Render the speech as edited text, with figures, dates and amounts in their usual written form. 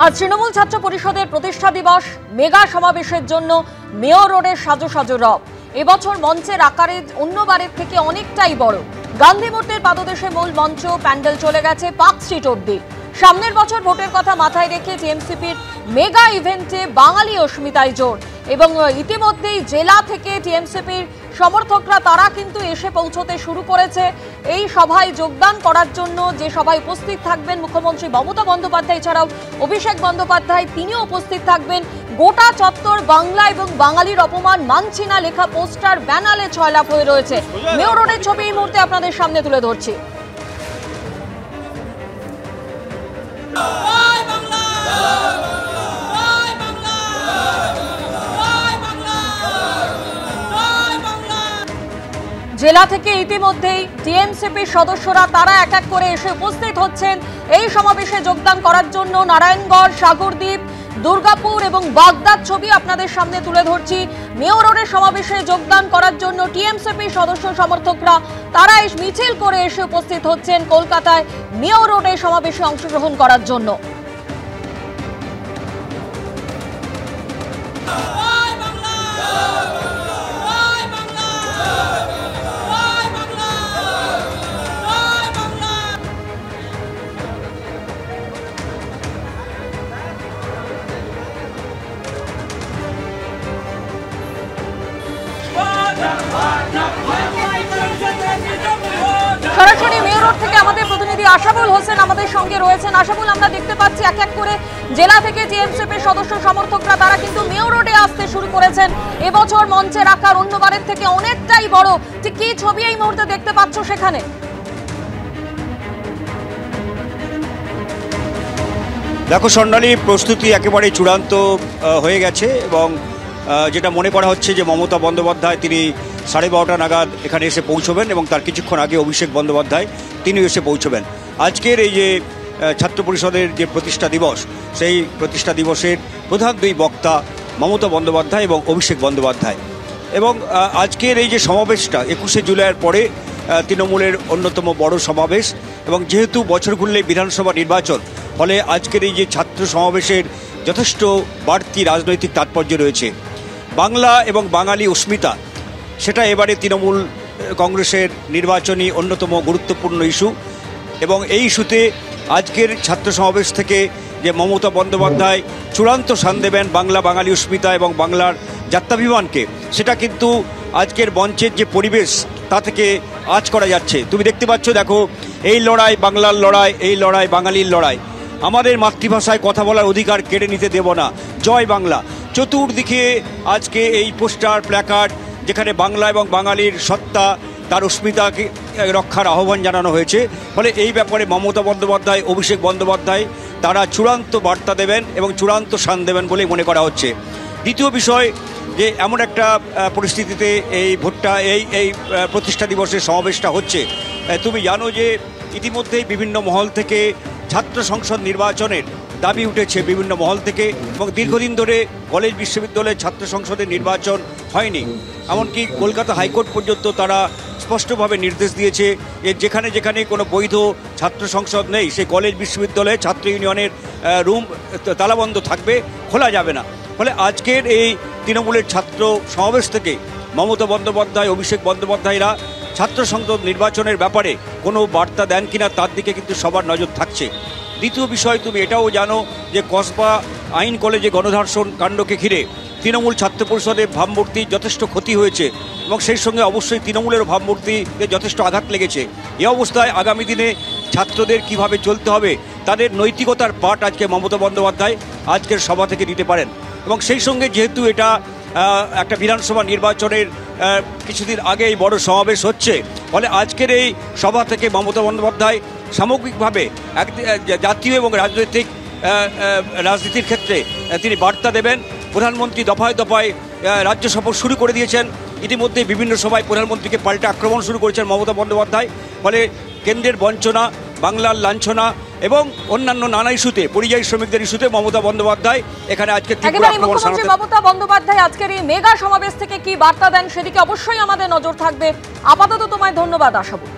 আজ তৃণমূল ছাত্র পরিষদের প্রতিষ্ঠা দিবস মেগা সমাবেশের জন্য মেয়র রোডের সাজো সাজো রব। এবছর মঞ্চের আকারে অন্যবারের থেকে অনেকটাই বড়। গান্ধী মূর্তির পাদদেশে মূল মঞ্চ, প্যান্ডেল চলে গেছে পার্ক স্ট্রিট অব্দি। সামনের বছর ভোটের কথা মাথায় রেখে টিএমসিপির মেগা ইভেন্টে বাঙালি অস্মিতায় জোর। এবং ইতিমধ্যেই জেলা থেকে টিএমসিপির সমর্থকরা তারা কিন্তু এসে পৌঁছতে শুরু করেছে এই সভায় যোগদান করার জন্য। যে সভায় উপস্থিত থাকবেন মুখ্যমন্ত্রী মমতা বন্দ্যোপাধ্যায় ছাড়াও অভিষেক বন্দ্যোপাধ্যায়, তিনিও উপস্থিত থাকবেন। গোটা চত্বর বাংলা এবং বাঙালির অপমান মানছি না লেখা পোস্টার, ব্যানারে ছয়লাভ হয়ে রয়েছে। মেয়র রোডের ছবি এই মুহূর্তে আপনাদের সামনে তুলে ধরছি। জেলা থেকে ইতিমধ্যেই টিএমসিপির সদস্যরা তারা এক এক করে এসে উপস্থিত হচ্ছেন এই সমাবেশে যোগদান করার জন্য। নারায়ণগড়, সাগরদ্বীপ, দুর্গাপুর এবং বাগদার ছবি আপনাদের সামনে তুলে ধরছি। মেয়র রোডের সমাবেশে যোগদান করার জন্য টিএমসিপির সদস্য সমর্থকরা তারা মিছিল করে এসে উপস্থিত হচ্ছেন কলকাতায় মেয়র রোডের সমাবেশে অংশগ্রহণ করার জন্য। সরাসরি মেয়র রোড থেকে আমাদের প্রতিনিধি আশাবুল হোসেন আমাদের সঙ্গে রয়েছেন। আশাবুল, আমরা দেখতে পাচ্ছি এক এক করে জেলা থেকে টিএমসিপির সদস্য সমর্থকরা তারা কিন্তু মেয়র রোডে আসতে শুরু করেছেন। এবছর মঞ্চের আকার অন্যবারের থেকে অনেকটাই বড়। ঠিক কি ছবি এই মুহূর্তে দেখতে পাচ্ছ সেখানে? দেখো স্বর্ণালী, প্রস্তুতি একেবারে চূড়ান্ত হয়ে গেছে এবং যেটা মনে করা হচ্ছে যে মমতা বন্দ্যোপাধ্যায় তিনি 12:30 নাগাদ এখানে এসে পৌঁছবেন এবং তার কিছুক্ষণ আগে অভিষেক বন্দ্যোপাধ্যায় তিনিও এসে পৌঁছবেন। আজকের এই যে ছাত্র পরিষদের যে প্রতিষ্ঠা দিবস, সেই প্রতিষ্ঠা দিবসের প্রধান দুই বক্তা মমতা বন্দ্যোপাধ্যায় এবং অভিষেক বন্দ্যোপাধ্যায়। এবং আজকের এই যে সমাবেশটা 21শে জুলাইয়ের পরে তৃণমূলের অন্যতম বড় সমাবেশ এবং যেহেতু বছর ঘুরলে বিধানসভা নির্বাচন, ফলে আজকের এই যে ছাত্র সমাবেশের যথেষ্ট বাড়তি রাজনৈতিক তাৎপর্য রয়েছে। বাংলা এবং বাঙালি অস্মিতা, সেটা এবারে তৃণমূল কংগ্রেসের নির্বাচনী অন্যতম গুরুত্বপূর্ণ ইস্যু এবং এই ইস্যুতে আজকের ছাত্র সমাবেশ থেকে যে মমতা বন্দ্যোপাধ্যায় চূড়ান্ত শান দেবেন বাংলা বাঙালি অস্মিতা এবং বাংলার জাত্যাভিমানকে, সেটা কিন্তু আজকের মঞ্চের যে পরিবেশ তা থেকে আঁচ করা যাচ্ছে। তুমি দেখতে পাচ্ছ, দেখো, এই লড়াই বাংলার লড়াই, এই লড়াই বাঙালির লড়াই, আমাদের মাতৃভাষায় কথা বলার অধিকার কেড়ে নিতে দেব না, জয় বাংলা। চতুর্দিকে আজকে এই পোস্টার, প্ল্যাকার্ড, যেখানে বাংলা এবং বাঙালির সত্তা, তার অস্মিতাকে রক্ষার আহ্বান জানানো হয়েছে। ফলে এই ব্যাপারে মমতা বন্দ্যোপাধ্যায়, অভিষেক বন্দ্যোপাধ্যায় তারা চূড়ান্ত বার্তা দেবেন এবং চূড়ান্ত শান দেবেন বলে মনে করা হচ্ছে। দ্বিতীয় বিষয়, যে এমন একটা পরিস্থিতিতে এই ভোটটা, এই প্রতিষ্ঠা দিবসের সমাবেশটা হচ্ছে, তুমি জানো যে ইতিমধ্যেই বিভিন্ন মহল থেকে ছাত্র সংসদ নির্বাচনের দাবি উঠেছে বিভিন্ন মহল থেকে এবং দীর্ঘদিন ধরে কলেজ বিশ্ববিদ্যালয়ের ছাত্র সংসদের নির্বাচন হয়নি। এমনকি কলকাতা হাইকোর্ট পর্যন্ত তারা স্পষ্টভাবে নির্দেশ দিয়েছে যে যেখানে যেখানে কোনো বৈধ ছাত্র সংসদ নেই, সেই কলেজ বিশ্ববিদ্যালয়ে ছাত্র ইউনিয়নের রুম তালাবন্ধ থাকবে, খোলা যাবে না। ফলে আজকের এই তৃণমূলের ছাত্র সমাবেশ থেকে মমতা বন্দ্যোপাধ্যায়, অভিষেক বন্দ্যোপাধ্যায়রা ছাত্র সংসদ নির্বাচনের ব্যাপারে কোনো বার্তা দেন কিনা তার দিকে কিন্তু সবার নজর থাকছে। দ্বিতীয় বিষয়, তুমি এটাও জানো যে কসবা আইন কলেজে গণধর্ষণ কাণ্ডকে ঘিরে তৃণমূল ছাত্র পরিষদের ভাবমূর্তির যথেষ্ট ক্ষতি হয়েছে এবং সেই সঙ্গে অবশ্যই তৃণমূলের ভাবমূর্তিতে যথেষ্ট আঘাত লেগেছে। এই অবস্থায় আগামী দিনে ছাত্রদের কিভাবে চলতে হবে তাদের নৈতিকতার পাঠ আজকে মমতা বন্দ্যোপাধ্যায় আজকের সভা থেকে দিতে পারেন। এবং সেই সঙ্গে যেহেতু এটা একটা বিধানসভা নির্বাচনের কিছুদিন আগে এই বড় সমাবেশ হচ্ছে, ফলে আজকের এই সভা থেকে মমতা বন্দ্যোপাধ্যায় সামগ্রিকভাবে জাতীয় এবং রাজনীতির ক্ষেত্রে তিনি বার্তা দেবেন। প্রধানমন্ত্রী দফায় দফায় রাজ্য সফর শুরু করে দিয়েছেন। ইতিমধ্যে বিভিন্ন সভায় প্রধানমন্ত্রীকে পাল্টা আক্রমণ শুরু করেছেন মমতা বন্দ্যোপাধ্যায়। ফলে কেন্দ্রের বঞ্চনা, বাংলার লাঞ্ছনা এবং অন্যান্য নানা ইস্যুতে, পরিযায়ী শ্রমিকদের ইস্যুতে মমতা বন্দ্যোপাধ্যায় এখানে আজকে মমতা বন্দ্যোপাধ্যায় আজকের এই মেগা সমাবেশ থেকে কি বার্তা দেন সেদিকে অবশ্যই আমাদের নজর থাকবে। আপাতত তোমায় ধন্যবাদ আশাবুল।